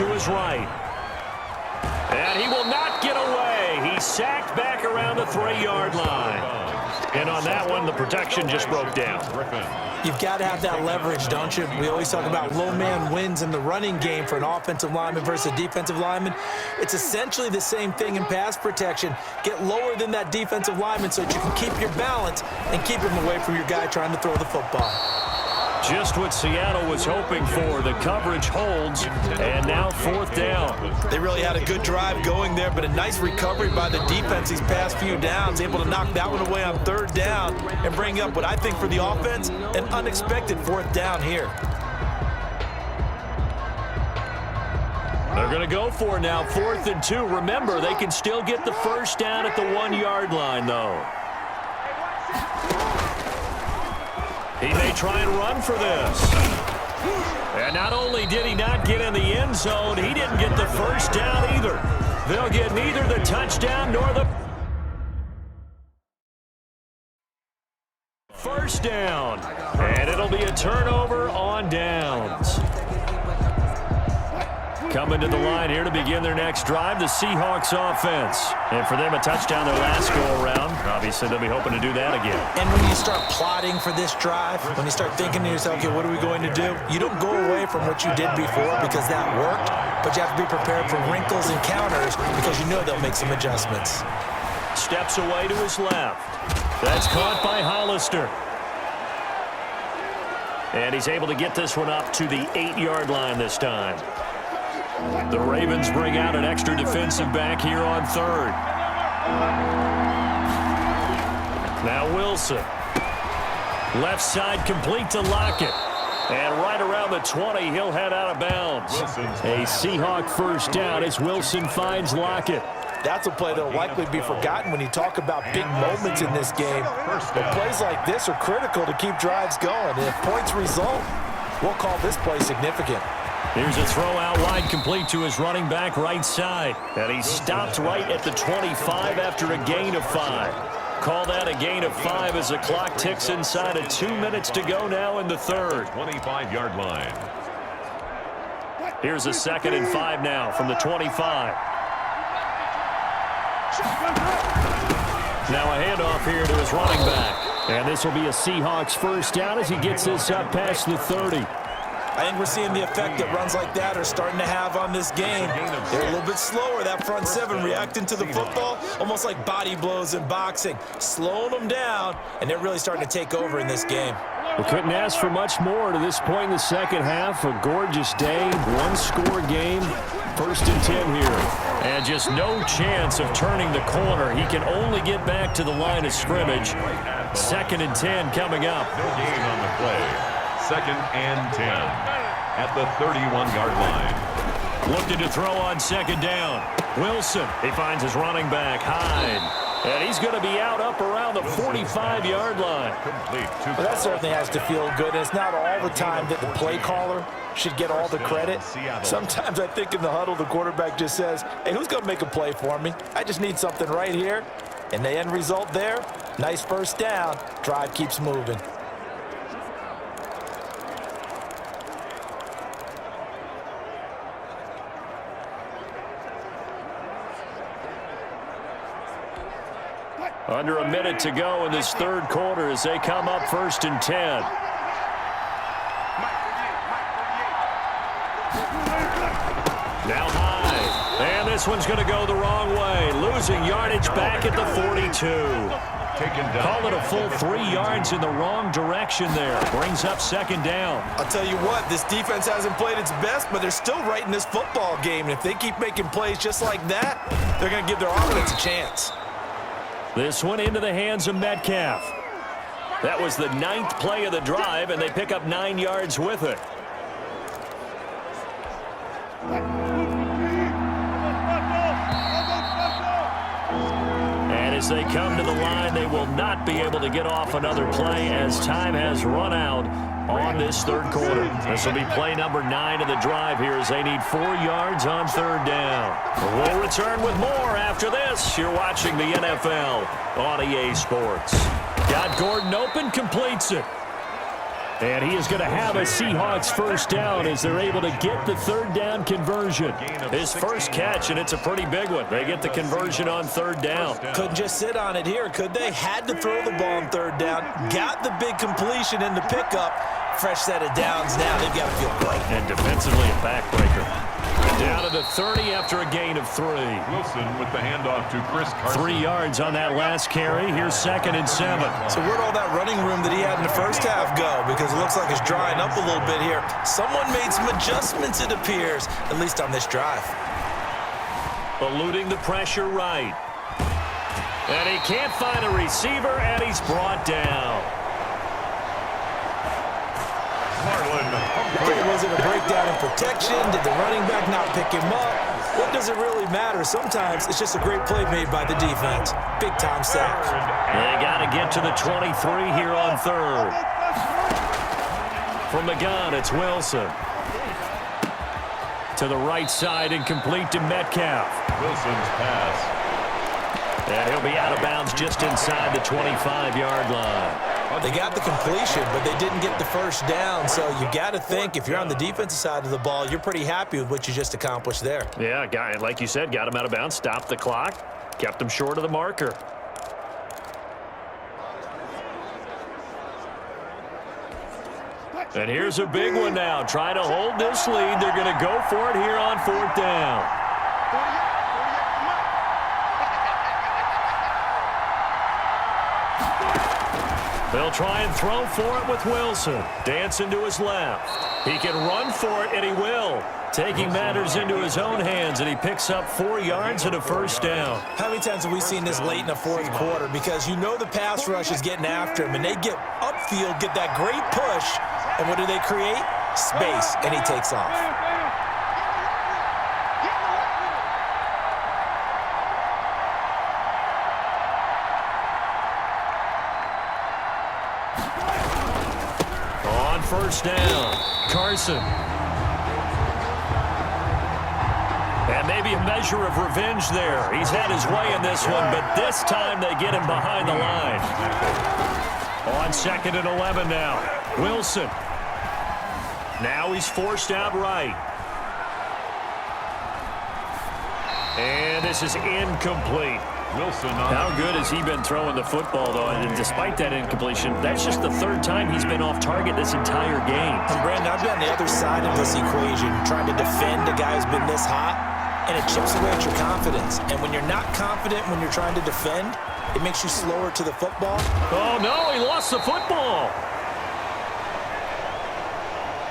to his right. And he will not get away. He's sacked back around the 3-yard line. And on that one, the protection just broke down. You've got to have that leverage, don't you? We always talk about low man wins in the running game for an offensive lineman versus a defensive lineman. It's essentially the same thing in pass protection. Get lower than that defensive lineman so that you can keep your balance and keep him away from your guy trying to throw the football. Just what Seattle was hoping for. The coverage holds, and now 4th down. They really had a good drive going there, but a nice recovery by the defense these past few downs, able to knock that one away on 3rd down and bring up what I think for the offense, an unexpected 4th down here. They're going to go for now, 4th and 2. Remember, they can still get the 1st down at the 1-yard line, though. He may try and run for this. And not only did he not get in the end zone, he didn't get the 1st down either. They'll get neither the touchdown nor the 1st down. And it'll be a turnover on downs. Coming to the line here to begin their next drive, the Seahawks offense. And for them, a touchdown their last go-around. Obviously, they'll be hoping to do that again. And when you start plotting for this drive, when you start thinking to yourself, okay, what are we going to do? You don't go away from what you did before because that worked, but you have to be prepared for wrinkles and counters because you know they'll make some adjustments. Steps away to his left. That's caught by Hollister. And he's able to get this one up to the 8-yard line this time. The Ravens bring out an extra defensive back here on 3rd. Now Wilson. Left side complete to Lockett. And right around the 20, he'll head out of bounds. A Seahawk 1st down as Wilson finds Lockett. That's a play that will likely be forgotten when you talk about big moments in this game. But plays like this are critical to keep drives going. And if points result, we'll call this play significant. Here's a throw out wide complete to his running back right side. And he stopped right at the 25 after a gain of 5. Call that a gain of 5 as the clock ticks inside of 2 minutes to go now in the 3rd. 25-yard line. Here's a 2nd and 5 now from the 25. Now a handoff here to his running back. And this will be a Seahawks 1st down as he gets this up past the 30. I think we're seeing the effect that runs like that are starting to have on this game. They're a little bit slower, that front 7, reacting to the football, almost like body blows in boxing, slowing them down, and they're really starting to take over in this game. We couldn't ask for much more to this point in the second half. A gorgeous day, 1-score game, 1st and 10 here. And just no chance of turning the corner. He can only get back to the line of scrimmage. 2nd and 10 coming up. No gain on the play. 2nd and 10 at the 31-yard line. Looking to throw on 2nd down. Wilson, he finds his running back, Hyde. And he's going to be out up around the 45-yard line. Well, that certainly has to feel good. And it's not all the time that the play caller should get all the credit. Sometimes I think in the huddle, the quarterback just says, hey, who's going to make a play for me? I just need something right here. And the end result there, nice 1st down. Drive keeps moving. Under a minute to go in this 3rd quarter as they come up 1st and 10. Now high. And this one's going to go the wrong way. Losing yardage back at the 42. Call it a full 3 yards in the wrong direction there. Brings up 2nd down. I'll tell you what, this defense hasn't played its best, but they're still right in this football game. And if they keep making plays just like that, they're going to give their offense a chance. This one into the hands of Metcalf. That was the 9th play of the drive, and they pick up 9 yards with it. And as they come to the line, they will not be able to get off another play as time has run out on this 3rd quarter. This will be play number 9 of the drive here as they need 4 yards on 3rd down. We'll return with more after this. You're watching the NFL on EA Sports. Got Gordon open, completes it. And he is going to have a Seahawks first down as they're able to get the third down conversion. His first catch, and it's a pretty big one. They get the conversion on third down. Couldn't just sit on it here, could they? Had to throw the ball on third down. Got the big completion in the pickup. Fresh set of downs now. They've got to feel great. And defensively a backbreaker. Down to the 30 after a gain of 3. Wilson with the handoff to Chris Carson. 3 yards on that last carry. Here's 2nd and 7. So where'd all that running room that he had in the first half go? Because it looks like it's drying up a little bit here. Someone made some adjustments, it appears, at least on this drive. Eluding the pressure right. And he can't find a receiver, and he's brought down. Was it a breakdown in protection? Did the running back not pick him up? What does it really matter? Sometimes it's just a great play made by the defense. Big-time sack. They got to get to the 23 here on 3rd. From the gun, it's Wilson. To the right side and complete to Metcalf. Wilson's pass. And he'll be out of bounds just inside the 25-yard line. They got the completion, but they didn't get the first down. So you got to think, if you're on the defensive side of the ball, you're pretty happy with what you just accomplished there. Yeah, guy, like you said, got him out of bounds, stopped the clock, kept him short of the marker. And here's a big one now. Trying to hold this lead. They're going to go for it here on 4th down. They'll try and throw for it with Wilson. Dancing to his left. He can run for it, and he will. Taking matters into his own hands, and he picks up 4 yards and a first down. How many times have we seen this late in the fourth quarter? Because you know the pass rush is getting after him, and they get upfield, get that great push, and what do they create? Space, and he takes off. First down, Carson. And maybe a measure of revenge there. He's had his way in this one, but this time they get him behind the line. On 2nd and 11 now, Wilson. Now he's forced out right. And this is incomplete. Wilson How good has he been throwing the football, though? And despite that incompletion, that's just the 3rd time he's been off target this entire game. And Brandon, I've been on the other side of this equation, trying to defend a guy who's been this hot, and it chips away at your confidence. And when you're not confident when you're trying to defend, it makes you slower to the football. Oh, no, he lost the football.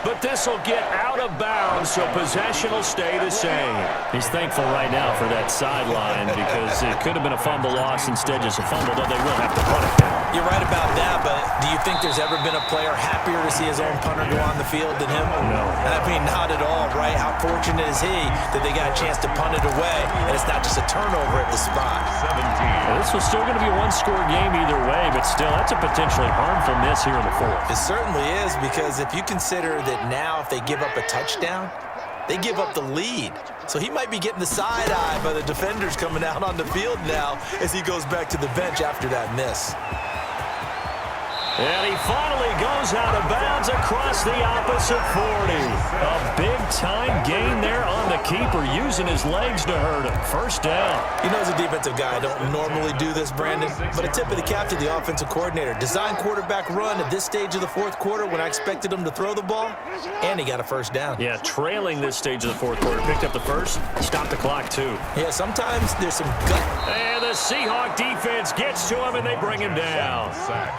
But this will get out of bounds, so possession will stay the same. He's thankful right now for that sideline because it could have been a fumble loss, instead just a fumble, though they will have to punt it down. You're right about that, but do you think there's ever been a player happier to see his own punter go on the field than him? No. I mean, not at all, right? How fortunate is he that they got a chance to punt it away, and it's not just a turnover at the spot. 17. Well, this was still going to be a one-score game either way, but still, that's a potentially harmful miss here in the 4th. It certainly is, because if you consider that now if they give up a touchdown, they give up the lead. So he might be getting the side-eye by the defenders coming out on the field now as he goes back to the bench after that miss. And he finally goes out of bounds across the opposite 40. A big-time gain there on the keeper, using his legs to hurt him. First down. You know, as a defensive guy, I don't normally do this, Brandon, but a tip of the cap to the offensive coordinator. Design quarterback run at this stage of the 4th quarter when I expected him to throw the ball, and he got a first down. Yeah, trailing this stage of the 4th quarter. Picked up the first, stopped the clock, too. Yeah, sometimes there's some gut. And the Seahawk defense gets to him, and they bring him down.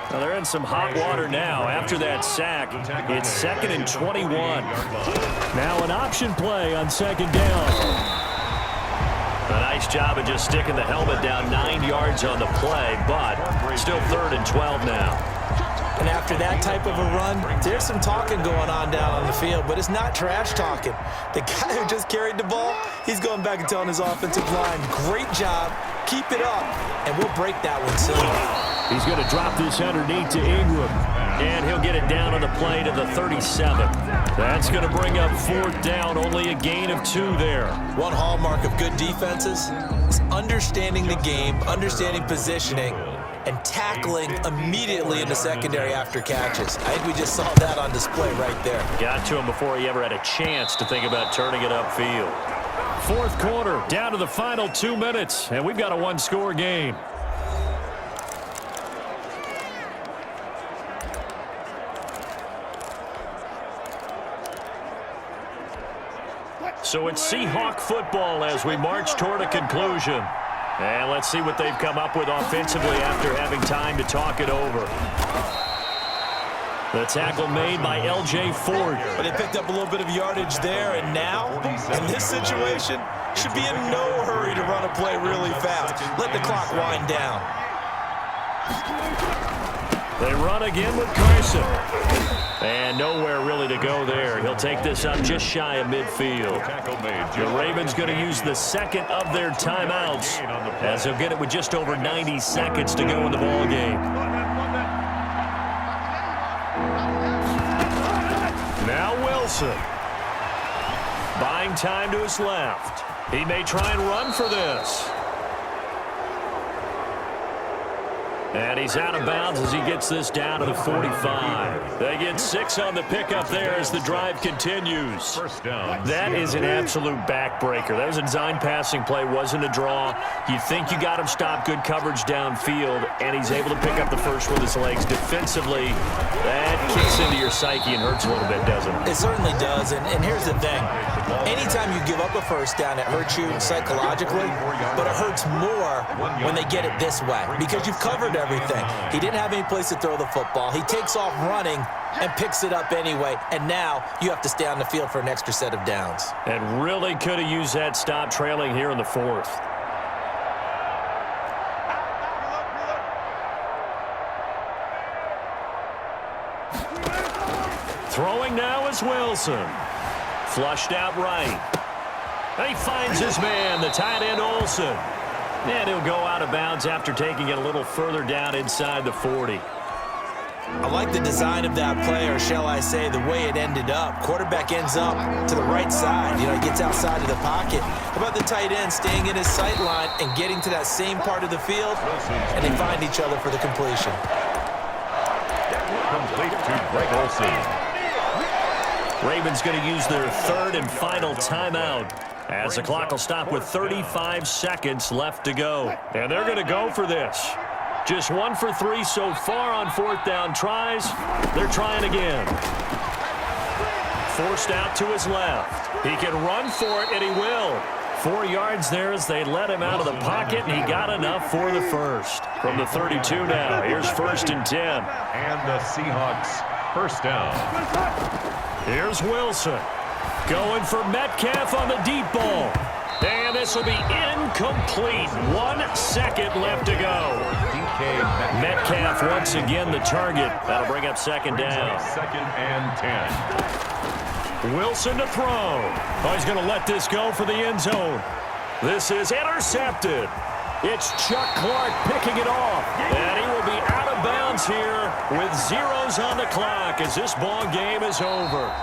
Now, they're in some hot water now after that sack. It's 2nd and 21. Now an option play on 2nd down. A nice job of just sticking the helmet down 9 yards on the play, but still 3rd and 12 now. And after that type of a run, there's some talking going on down on the field, but it's not trash talking. The guy who just carried the ball, he's going back and telling his offensive line, great job, keep it up, and we'll break that one soon. He's going to drop this underneath to Ingram, and he'll get it down on the play to the 37. That's going to bring up 4th down, only a gain of 2 there. One hallmark of good defenses is understanding the game, understanding positioning, and tackling immediately in the secondary after catches. I think we just saw that on display right there. Got to him before he ever had a chance to think about turning it upfield. Fourth quarter, down to the final 2 minutes, and we've got a one-score game. So it's Seahawk football as we march toward a conclusion. And let's see what they've come up with offensively after having time to talk it over. The tackle made by L.J. Ford. But they picked up a little bit of yardage there, and now, in this situation, should be in no hurry to run a play really fast. Let the clock wind down. They run again with Carson. And nowhere really to go there. He'll take this up just shy of midfield. The Ravens going to use the second of their timeouts as they'll get it with just over 90 seconds to go in the ballgame. Now Wilson. Buying time to his left. He may try and run for this. And he's out of bounds as he gets this down to the 45. They get 6 on the pickup there as the drive continues. First down. That is an absolute backbreaker. That was a design passing play, wasn't a draw. You think you got him stopped, good coverage downfield, and he's able to pick up the first with his legs. Defensively, that kicks into your psyche and hurts a little bit, doesn't it? It certainly does, and here's the thing. Anytime you give up a first down, it hurts you psychologically, but it hurts more when they get it this way because you've covered everything. He didn't have any place to throw the football. He takes off running and picks it up anyway, and now you have to stay on the field for an extra set of downs. And really could have used that stop trailing here in the fourth. Throwing now is Wilson. Flushed out right. He finds his man, the tight end Olsen. And he'll go out of bounds after taking it a little further down inside the 40. I like the design of that play, or shall I say the way it ended up. Quarterback ends up to the right side. You know, he gets outside of the pocket. How about the tight end staying in his sight line and getting to that same part of the field, and they find each other for the completion. Complete to Greg Olsen. Ravens going to use their third and final timeout as the clock will stop with 35 seconds left to go. And they're going to go for this. Just 1 for 3 so far on fourth down tries. They're trying again. Forced out to his left. He can run for it, and he will. 4 yards there as they let him out of the pocket, and he got enough for the first. From the 32 now, here's 1st and 10. And the Seahawks first down. Here's Wilson. Going for Metcalf on the deep ball. And this will be incomplete. 1 second left to go. Metcalf once again the target. That'll bring up second down. 2nd and 10. Wilson to throw. Oh, he's going to let this go for the end zone. This is intercepted. It's Chuck Clark picking it off. And he will be out of bounds here with zeros on the clock as this ball game is over.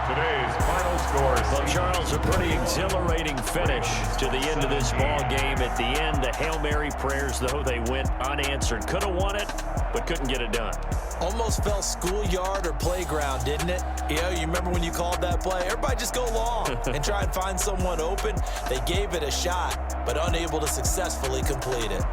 Today's final scores. Well, Charles, a pretty exhilarating finish to the end of this ball game. At the end, the Hail Mary prayers, though, they went unanswered. Could have won it, but couldn't get it done. Almost felt schoolyard or playground, didn't it? You know, you remember when you called that play? Everybody just go long and try and find someone open. They gave it a shot, but unable to successfully complete it.